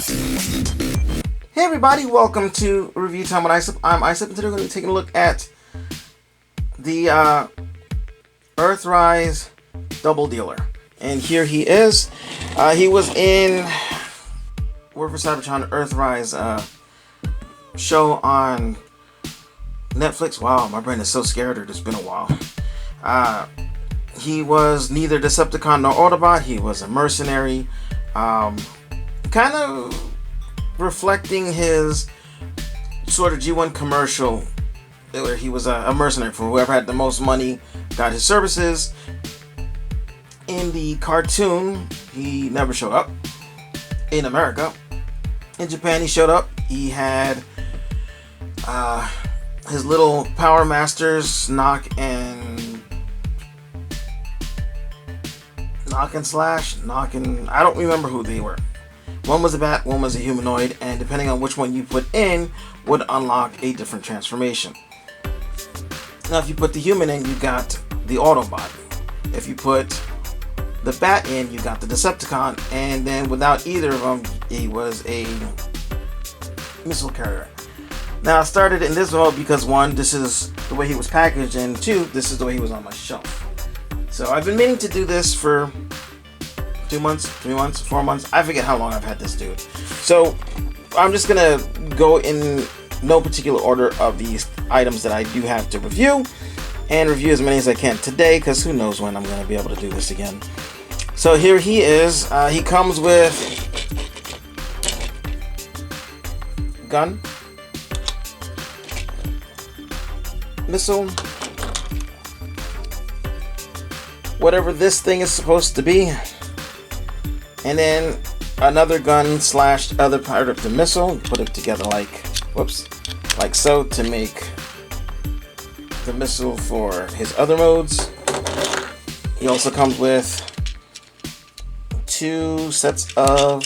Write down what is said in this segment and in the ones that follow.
Hey everybody, welcome to Review Time with Isop. I'm Isop, and today we're going to be taking a look at the Earthrise Double Dealer. And here he is. He was in War for Cybertron Earthrise show on Netflix. Wow, my brain is so scared, it's been a while. He was neither Decepticon nor Autobot. He was a mercenary. Kind of reflecting his sort of G1 commercial where he was a mercenary for whoever had the most money got his services. In the cartoon, he never showed up in America. In Japan, he showed up. He had his little Power Masters, Knock and Slash, I don't remember who they were. One was a bat, one was a humanoid, and depending on which one you put in, would unlock a different transformation. Now, if you put the human in, you got the Autobot. If you put the bat in, you got the Decepticon, and then without either of them, he was a missile carrier. Now, I started in this mode because one, this is the way he was packaged, and two, this is the way he was on my shelf. So I've been meaning to do this for 2 months, 3 months, 4 months. I forget how long I've had this dude. So I'm just gonna go in no particular order of these items that I do have to review, and review as many as I can today, because who knows when I'm gonna be able to do this again. So here he is. He comes with gun, missile, whatever this thing is supposed to be, and then another gun slash other part of the missile. Put it together like so to make the missile for his other modes. He also comes with 2 sets of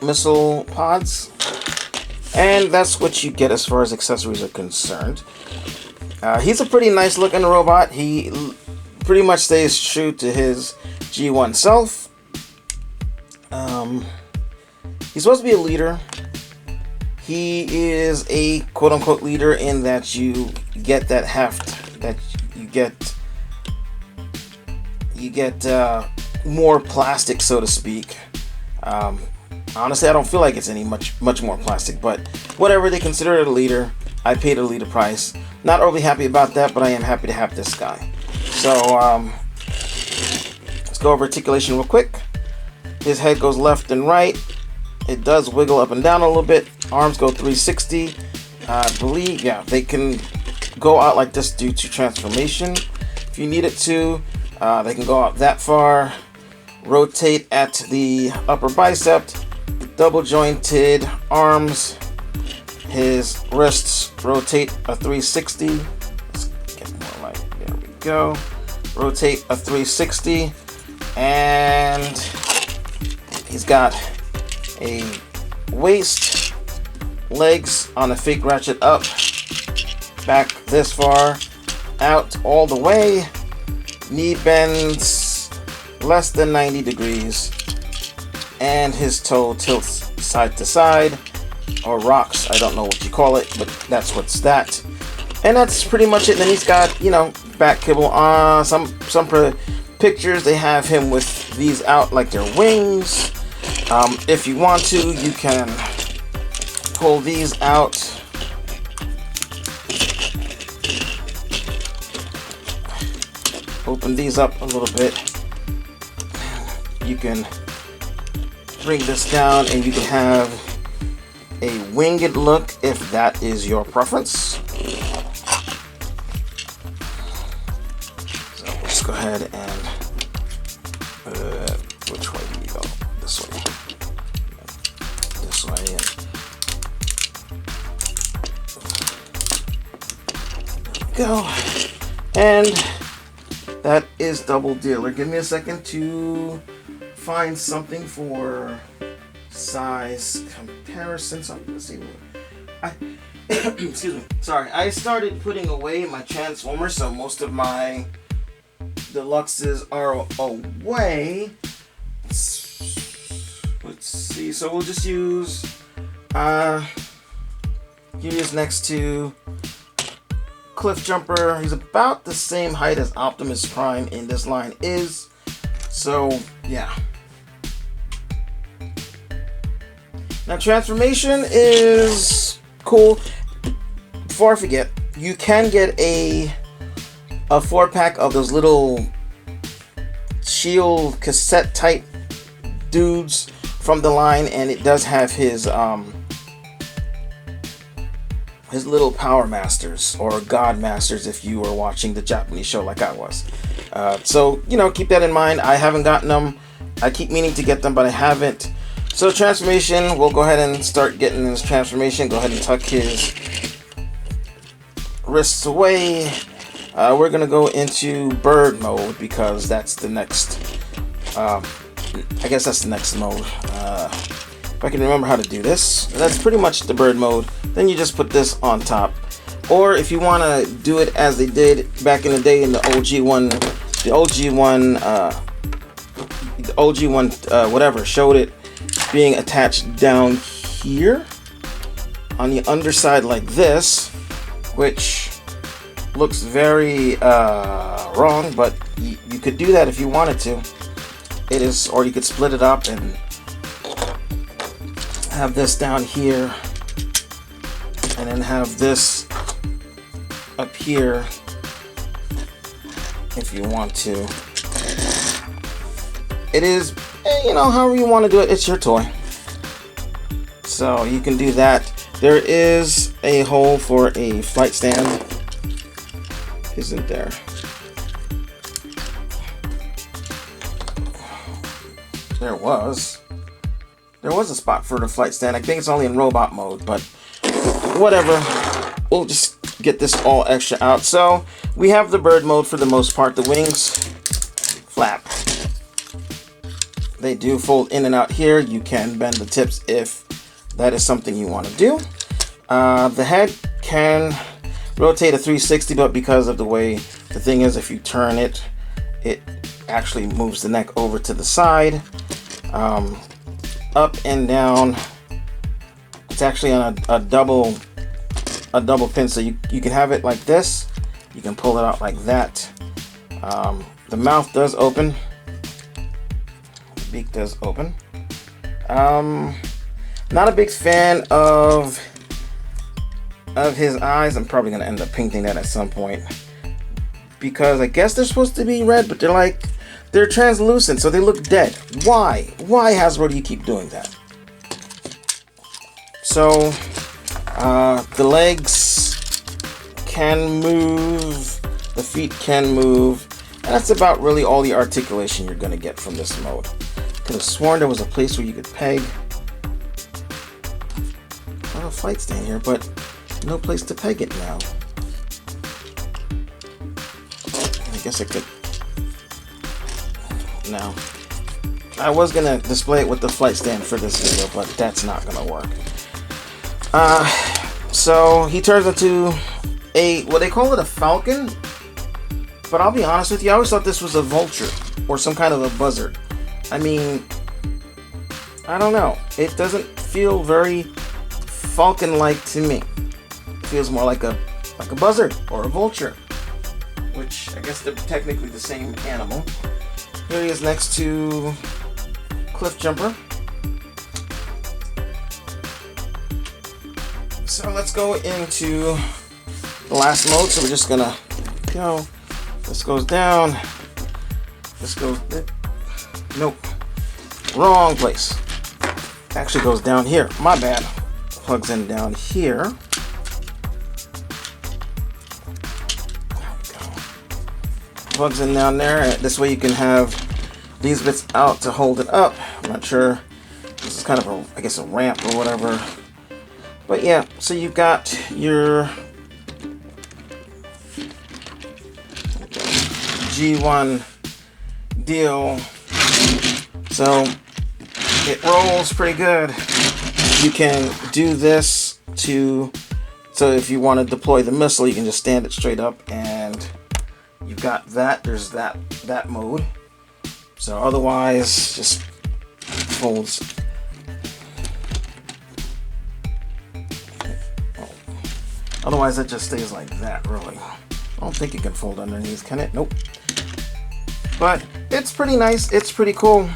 missile pods, and that's what you get as far as accessories are concerned. He's a pretty nice looking robot. He pretty much stays true to his G1 self. He's supposed to be a leader. He is a quote-unquote leader in that you get that heft, that you get more plastic, so to speak. Honestly, I don't feel like it's any much more plastic, but whatever, they consider it a leader. I paid a leader price. Not overly happy about that, but I am happy to have this guy. So let's go over articulation real quick. His head goes left and right. It does wiggle up and down a little bit. Arms go 360. I believe, yeah, they can go out like this due to transformation. If you need it to, they can go out that far. Rotate at the upper bicep. Double jointed arms. His wrists rotate a 360. Let's get more light. There we go. Rotate a 360. And he's got a waist, legs on a fake ratchet up, back this far, out all the way, knee bends less than 90 degrees, and his toe tilts side to side, or rocks, I don't know what you call it, but that's what's that. And that's pretty much it. And then he's got, back kibble on some pictures. They have him with these out like they're wings. If you want to, you can pull these out. Open these up a little bit. You can bring this down and you can have a winged look if that is your preference. So let's go ahead and which way do we go? This way. This way. There we go. And that is Double Dealer. Give me a second to find something for size comparison. So let's see. Excuse me. Sorry, I started putting away my Transformers, so most of my Deluxes are away. Let's see. So we'll just use he is next to Cliff Jumper. He's about the same height as Optimus Prime in this line is. So yeah. Now transformation is cool. Before I forget, you can get a 4-pack of those little Shield cassette type dudes from the line, and it does have his little Power Masters, or God Masters if you were watching the Japanese show like I was. So, you know, keep that in mind. I haven't gotten them. I keep meaning to get them, but I haven't. So transformation, we'll go ahead and start getting this transformation. Go ahead and tuck his wrists away. We're going to go into bird mode because that's the next, I guess that's the next mode. If I can remember how to do this, that's pretty much the bird mode. Then you just put this on top. Or if you want to do it as they did back in the day in the OG one, whatever, showed it being attached down here on the underside like this, which looks very wrong, but you could do that if you wanted to. It is, or you could split it up and have this down here, and then have this up here if you want to. It is, you know, however you want to do it. It's your toy, so you can do that. There is a hole for a flight stand, isn't there? There was a spot for the flight stand. I think it's only in robot mode, but whatever. We'll just get this all extra out. So we have the bird mode for the most part. The wings flap. They do fold in and out here. You can bend the tips if that is something you want to do. The head can rotate a 360, but because of the way the thing is, if you turn it, it actually moves the neck over to the side. Up and down. It's actually on a double pin, so you can have it like this. You can pull it out like that. The mouth does open. The beak does open. Not a big fan of his eyes. I'm probably gonna end up painting that at some point, because I guess they're supposed to be red, but they're translucent, so they look dead. Why Hasbro, do you keep doing that? So the legs can move, the feet can move, and that's about really all the articulation you're gonna get from this mode. Could have sworn there was a place where you could peg a flight stand here, but no place to peg it now. I guess I could. No. I was gonna display it with the flight stand for this video, but that's not gonna work. So he turns into what they call it, a falcon, but I'll be honest with you, I always thought this was a vulture or some kind of a buzzard. I mean, I don't know. It doesn't feel very falcon-like to me. It feels more like a buzzard or a vulture, which I guess they're technically the same animal. Here he is next to Cliff Jumper. So let's go into the last mode. So we're just gonna go. This goes down. This goes. Nope. Wrong place. Actually goes down here. My bad. Plugs in down here. Plugs in down there. This way you can have these bits out to hold it up. I'm not sure. This is kind of I guess a ramp or whatever. But yeah, so you've got your G1 deal. So it rolls pretty good. You can do this so if you want to deploy the missile, you can just stand it straight up, and you've got that. There's that mode. So otherwise, just folds Otherwise, it just stays like that, really. I don't think it can fold underneath, can it? Nope. But it's pretty nice. It's pretty cool.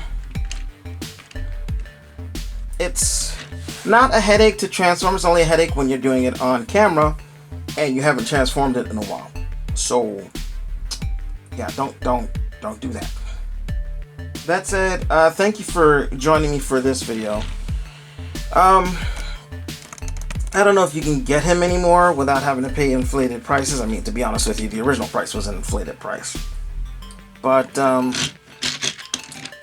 It's not a headache to transform. It's only a headache when you're doing it on camera and you haven't transformed it in a while. So, yeah, don't do that. That said, thank you for joining me for this video. I don't know if you can get him anymore without having to pay inflated prices. I mean, to be honest with you, the original price was an inflated price. But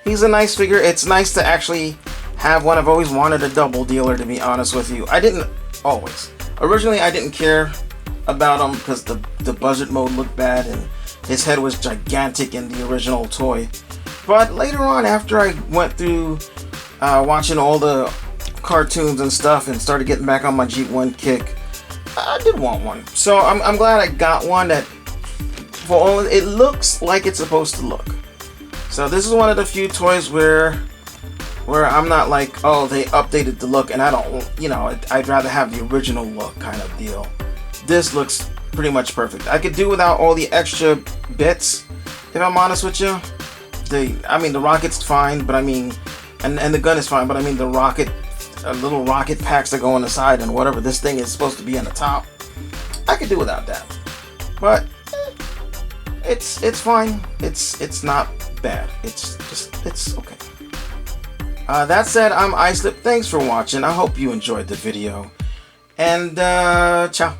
he's a nice figure. It's nice to actually have one. I've always wanted a double dealer, to be honest with you. I didn't always. Originally, I didn't care about him because the budget mode looked bad and his head was gigantic in the original toy. But later on, after I went through watching all the cartoons and stuff and started getting back on my Jeep 1 kick, I did want one. So I'm glad I got one that for only it looks like it's supposed to look. So this is one of the few toys where I'm not like, oh, they updated the look and I don't, you know, I'd rather have the original look kind of deal. This looks pretty much perfect. I could do without all the extra bits, if I'm honest with you. I mean, the rocket's fine, but I mean, and the gun is fine, but I mean the rocket, little rocket packs that go on the side and whatever this thing is supposed to be on the top. I could do without that, but it's fine. It's not bad. It's okay. That said, I'm Islip. Thanks for watching. I hope you enjoyed the video, and ciao.